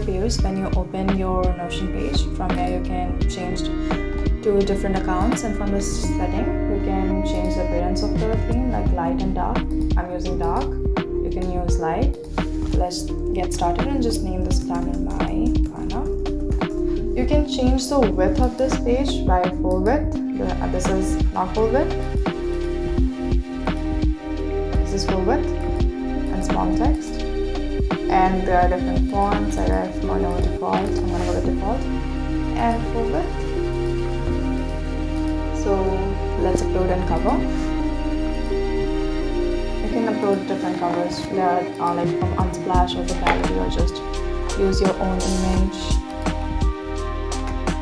appears when you open your Notion page. From here you can change to different accounts, and from this setting you can change the appearance of the theme, like light and dark. I'm using dark, you can use light. Let's get started and just name this planner my planner. You can change the width of this page by full width. This is not full width. This is full width and small text. And there are different fonts. I have mono default. I'm gonna go with default and full width. So let's upload and cover. You can upload different covers that are like from Unsplash or the gallery, or just use your own image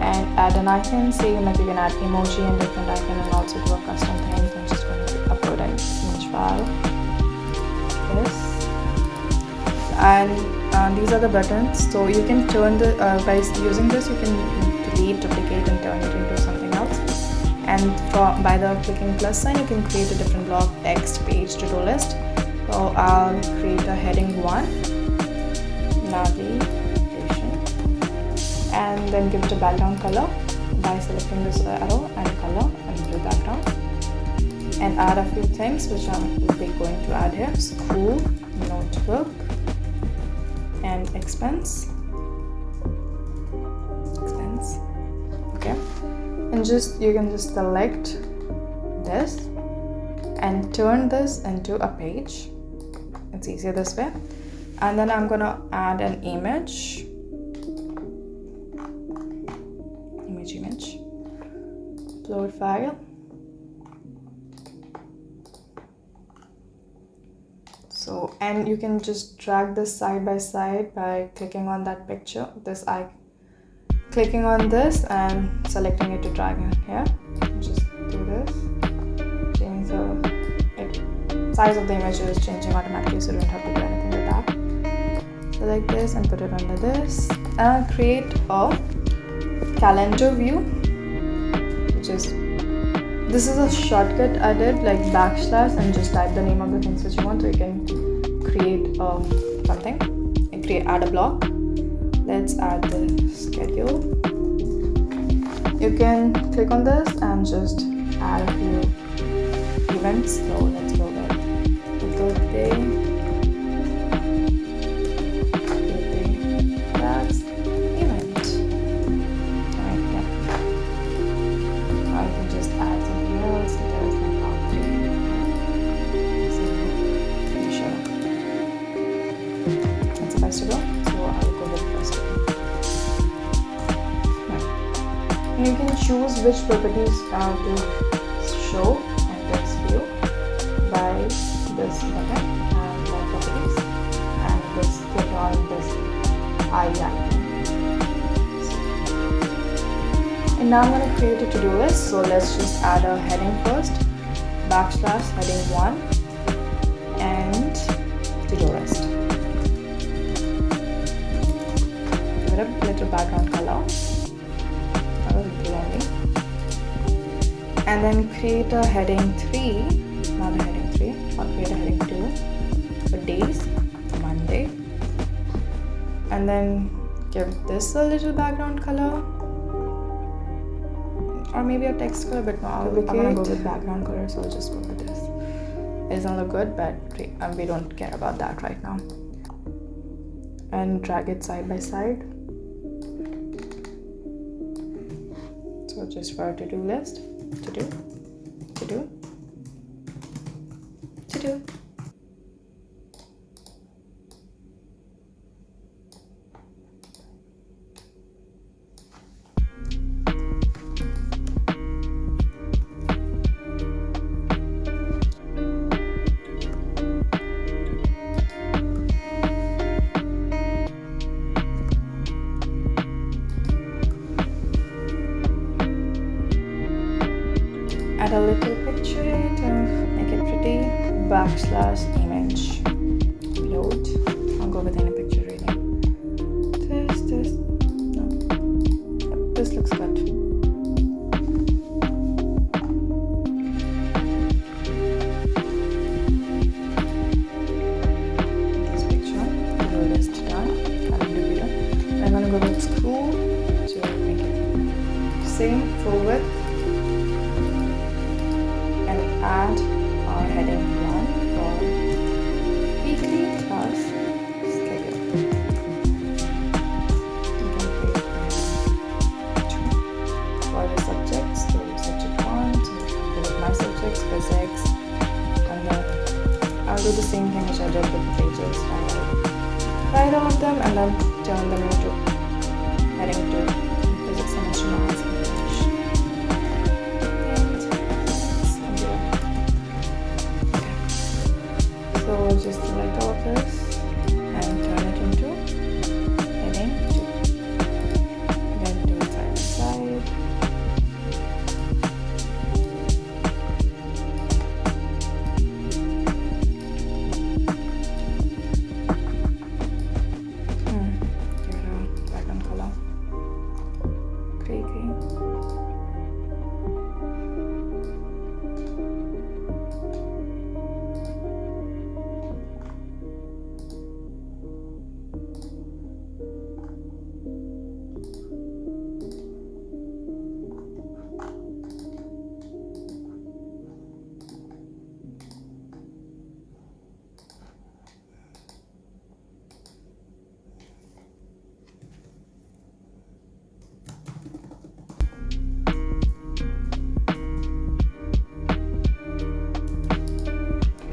and add an icon. Same, if you can add emoji and different icon and also do a custom thing. I'm just going to upload an image file. This. And these are the buttons. So you can turn the by using this you can delete, duplicate and turn it into something else. And by the clicking plus sign you can create a different block: text, page, to-do list. So I'll create a heading 1, navigation, and then give it a background color by selecting this arrow and color and the background, and add a few things which I'm going to add here: school, notebook, and expense. Okay, and you can just select this and turn this into a page. It's easier this way. And then I'm gonna add an image, upload file. So, and you can just drag this side by side by clicking on that picture, clicking on this and selecting it to drag it here. Just do this. Change the size of the image is changing automatically, so you don't have to do anything with that. Select this and put it under this. And create a calendar view, which is, this is a shortcut I did, like backslash, and just type the name of the things that you want. So you can create something and add a block. Let's add the schedule. You can click on this and just add a few events. So let's go with the birthday, that's event. Alright, yeah. I can just add something else. There's no birthday. So be sure that's supposed to go. So I'll go with first. And you can choose which properties to show in this view by this button and more properties, and just click on this eye icon. And now I'm going to create a to-do list. So let's just add a heading first, backslash heading 1 and to-do list. Give it a little background color. And then create a heading 3, not a heading 3, or create a heading 2 for days, Monday. And then give this a little background color, or maybe a text color, but no, I'm gonna go with background color, so I'll just go with this. It doesn't look good, but we don't care about that right now. And drag it side by side. So just for a to-do list, to do. Add a little picture to make it pretty. Backslash image. Load. I'll go with any picture really. No. Yep, this looks good. This picture. The list done. Calendar view. go with screw to make it same full width and add our heading 1 for weekly class schedule. You can create for the subjects, so subject 1, so go with my subjects, physics, and then I'll do the same thing which I did with the pages. Write all of them and then turn them into heading to physics, chemistry, maths, English. And so just select all of this and turn it into heading 2. Then do it side by side.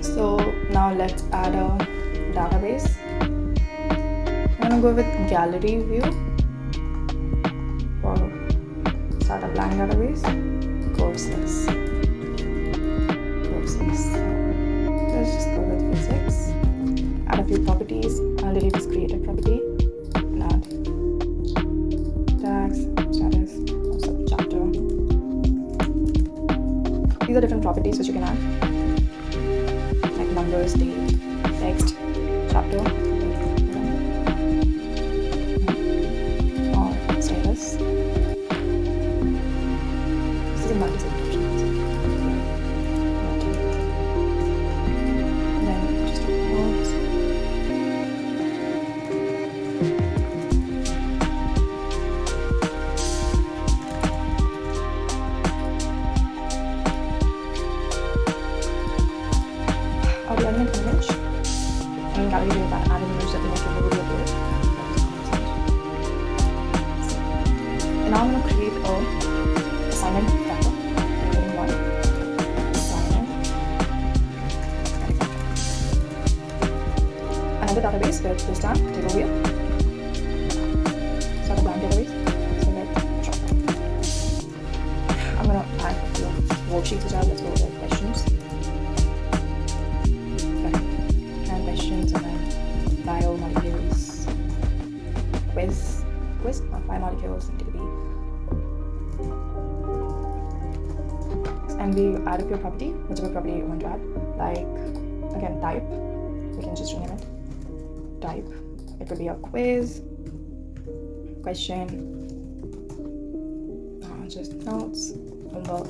So now let's add a database. I'm gonna go with gallery view for start a blank database. Courses. Let's just go with physics. Add a few properties. I'll delete this created property. And add tags, status, subchapter. These are different properties which you can add. Numbers, date, text, chapter, or status. This is a multi-subscription. Then just notes. The admin image and gallery view that add an image that we make a video for. And now I'm going to create a assignment chapter. Creating one assignment. Another database with this time table view. Start a blank database. Select chapter. I'm going to add a few worksheets as well. Let's go with the questions. And then biomolecules, quiz, biomolecules into the B. And we add a pure property, whichever property you want to add. Like again, type. We can just rename it. Type. It could be a quiz, question, just notes, homework.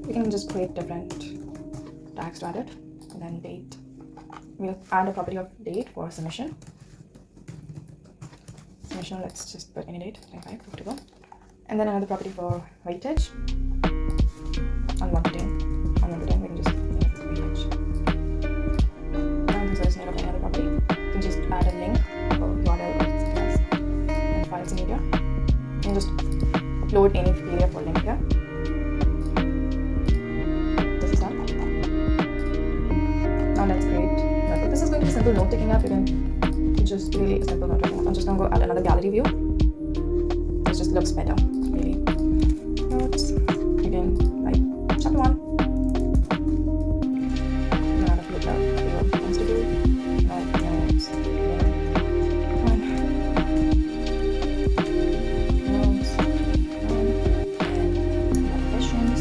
We can just create different tags to add it, and then date. We'll add a property of date for submission. Submission, let's just put any date, 25, good to go. And then another property for weightage. On 1 to 10. On 1 to 10, we can just make weightage. And there's no any other property. You can just add a link for URL and files media. You can just upload any PDF or link here. This is done. Now let's create. This is going to be simple note taking app. You can just really simple note taking app. I'm just going to go add another gallery view. It just looks better, really. Notes. Again, like chapter 1. Add a few things to do. Notes. One. Notes. And questions.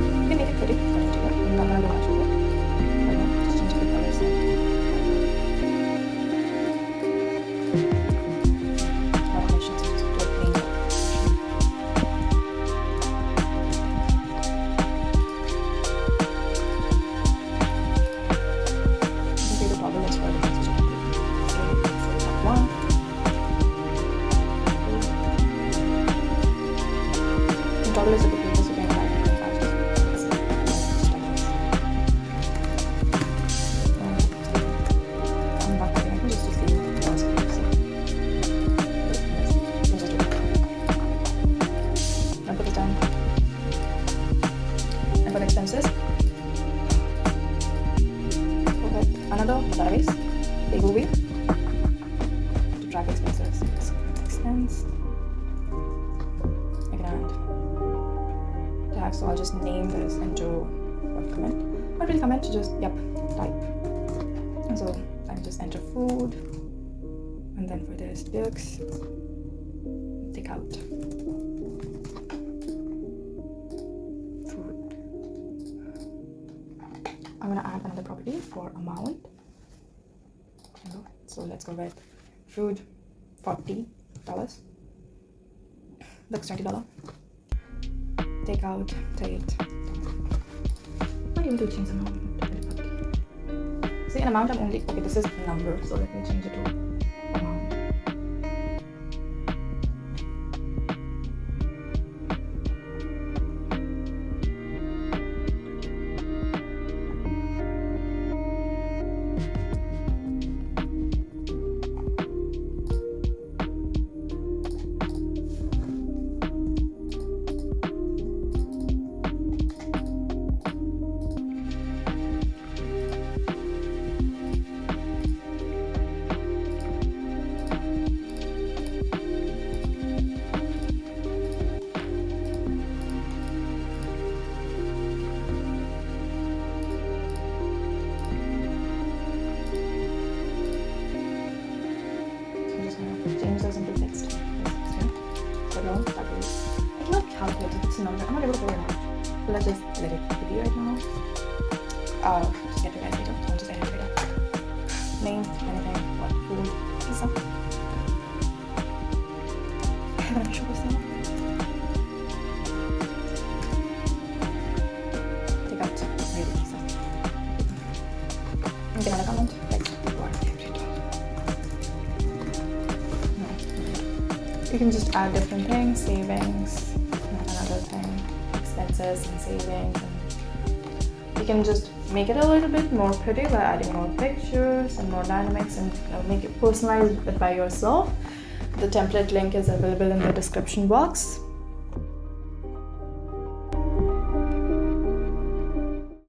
You can make it pretty. I'm not going to do much of it. announcements. I can add tags, so I'll just name this into what comment. Not really comment, just type. And so I can just enter food, and then for this books, take out food. I'm gonna add another property for amount. So let's go with food, $40. Books, $20. Take out $38. Not able to change the amount. See, an amount I'm only, okay, this is number, so let me change it to amount. Change those into text. I cannot calculate it. It's a number. I'm not able to figure it out. So let's just let it be right now. Just get to guys later. I'll just edit it later. Name, anything, what, food, pizza. I'm gonna show this now. Take out maybe pizza. And get another comment. Like, you can just add different things, savings, another thing, expenses and savings. And you can just make it a little bit more pretty by adding more pictures and more dynamics, and make it personalized by yourself. The template link is available in the description box.